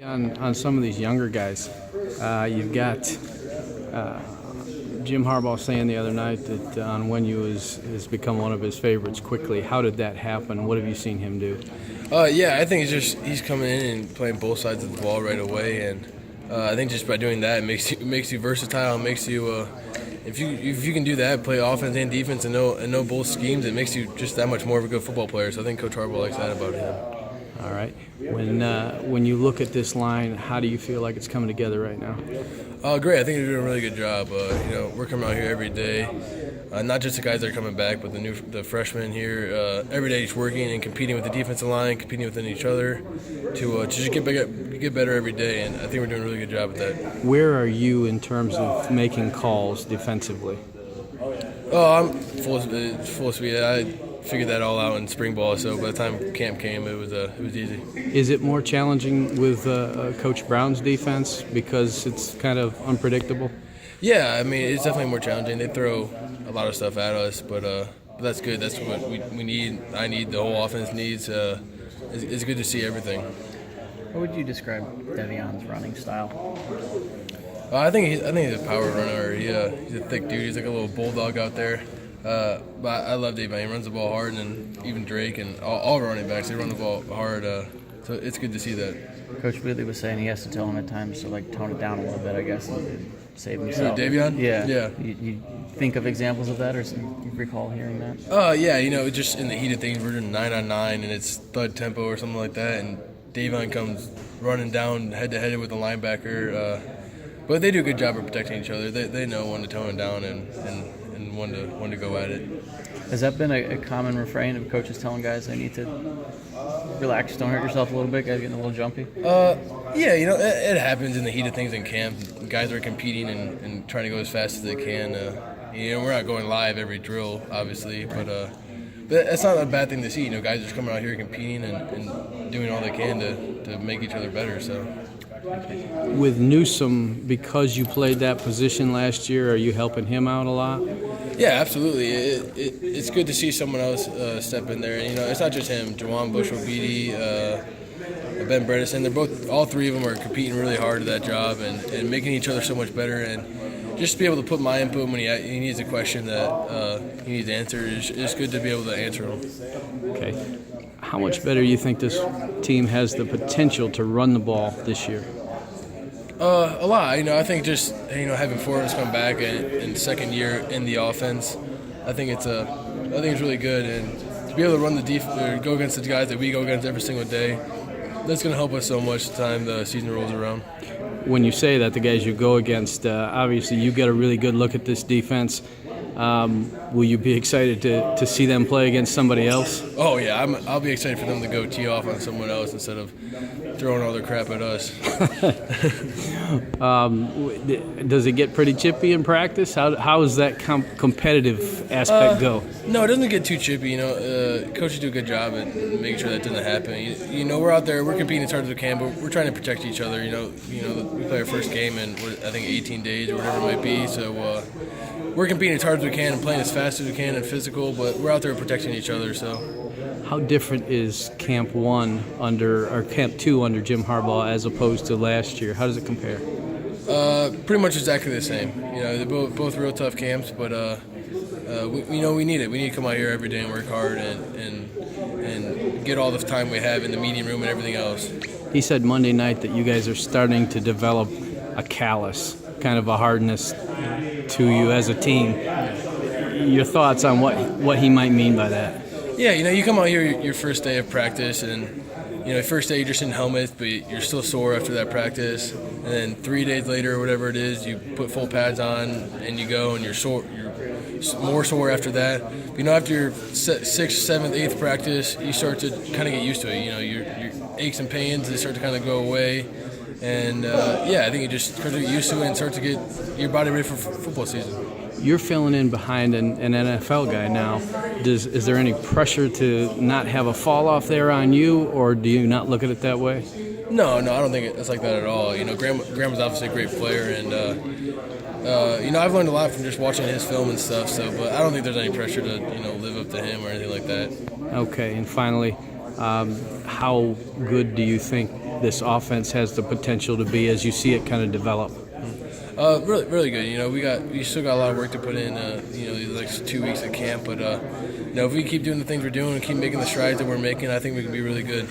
On some of these younger guys, you've got Jim Harbaugh saying the other night that Onwenu has become one of his favorites quickly. How did that happen? What have you seen him do? Yeah, I think he's coming in and playing both sides of the ball right away, and I think just by doing that, it makes you versatile. It makes you if you can do that, play offense and defense, and know both schemes, it makes you just that much more of a good football player. So I think Coach Harbaugh likes that about him. All right. When you look at this line, how do you feel like it's coming together right now? Great. I think they're doing a really good job. We're coming out here every day. Not just the guys that are coming back, but the freshmen here. Every day, just working and competing with the defensive line, competing within each other, to just get better every day. And I think we're doing a really good job with that. Where are you in terms of making calls defensively? Oh, I'm full speed. I figured that all out in spring ball. So by the time camp came, it was easy. Is it more challenging with Coach Brown's defense because it's kind of unpredictable? Yeah, I mean, it's definitely more challenging. They throw a lot of stuff at us, but that's good. That's what we need. I need. The whole offense needs. It's good to see everything. How would you describe Devion's running style? I think he's a power runner. He's a thick dude. He's like a little bulldog out there. But I love Devion. He runs the ball hard, and even Drake and all running backs, they run the ball hard. So it's good to see that. Coach Wheatley was saying he has to tell him at times to tone it down a little bit, I guess, and save himself. Devion? Yeah. Yeah. You think of examples of that, or you recall hearing that? Yeah. Just in the heat of things, we're doing 9-on-9, and it's thud tempo or something like that, and Devion comes running down head-to-head with the linebacker. But they do a good job of protecting each other. They know when to tone it down and when to go at it. Has that been a common refrain of coaches telling guys they need to relax, don't hurt yourself a little bit, guys getting a little jumpy? Yeah, it happens in the heat of things in camp. Guys are competing and trying to go as fast as they can. We're not going live every drill, obviously, but that's not a bad thing to see. Guys are just coming out here competing and doing all they can to make each other better. So. With Newsome, because you played that position last year, are you helping him out a lot? Yeah, absolutely. It's good to see someone else step in there. And, it's not just him. Jawan Bushell-Beatty, Ben Bredesen, all three of them are competing really hard at that job and making each other so much better. And just to be able to put my input when he needs a question that he needs answered, it's good to be able to answer them. Okay. How much better do you think this team has the potential to run the ball this year? A lot. I think just having four of us come back and second year in the offense, I think it's really good, and to be able to run go against the guys that we go against every single day, that's going to help us so much the time the season rolls around. When you say that, the guys you go against, obviously you get a really good look at this defense. Will you be excited to see them play against somebody else? Oh yeah, I'll be excited for them to go tee off on someone else instead of throwing all their crap at us. Does it get pretty chippy in practice? How does that competitive aspect go? No, it doesn't get too chippy. Coaches do a good job at making sure that doesn't happen. We're out there, we're competing as hard as we can, but we're trying to protect each other. We play our first game in I think 18 days or whatever it might be. So we're competing as hard as we can and playing as fast as we can and physical, but we're out there protecting each other. So. How different is Camp 2 under Jim Harbaugh as opposed to last year? How does it compare? Pretty much exactly the same. They're both real tough camps, but we need it. We need to come out here every day and work hard and get all the time we have in the meeting room and everything else. He said Monday night that you guys are starting to develop a callus, kind of a hardness to you as a team. Your thoughts on what he might mean by that? Yeah, you come out here your first day of practice, and first day you're just in helmets, but you're still sore after that practice. And then 3 days later, or whatever it is, you put full pads on and you go, and you're sore. You're more sore after that. After your 6th, 7th, 8th practice, you start to kind of get used to it. Your aches and pains, they start to kind of go away. And I think you just start to get used to it and start to get your body ready for football season. You're filling in behind an NFL guy now. Is there any pressure to not have a fall off there on you, or do you not look at it that way? No, I don't think it's like that at all. Graham's obviously a great player, and I've learned a lot from just watching his film and stuff. But I don't think there's any pressure to live up to him or anything like that. Okay, and finally, how good do you think this offense has the potential to be as you see it kind of develop? Really, really good. You know, we still got a lot of work to put in. You know, these next 2 weeks at camp, but you know, if we keep doing the things we're doing and keep making the strides that we're making, I think we can be really good.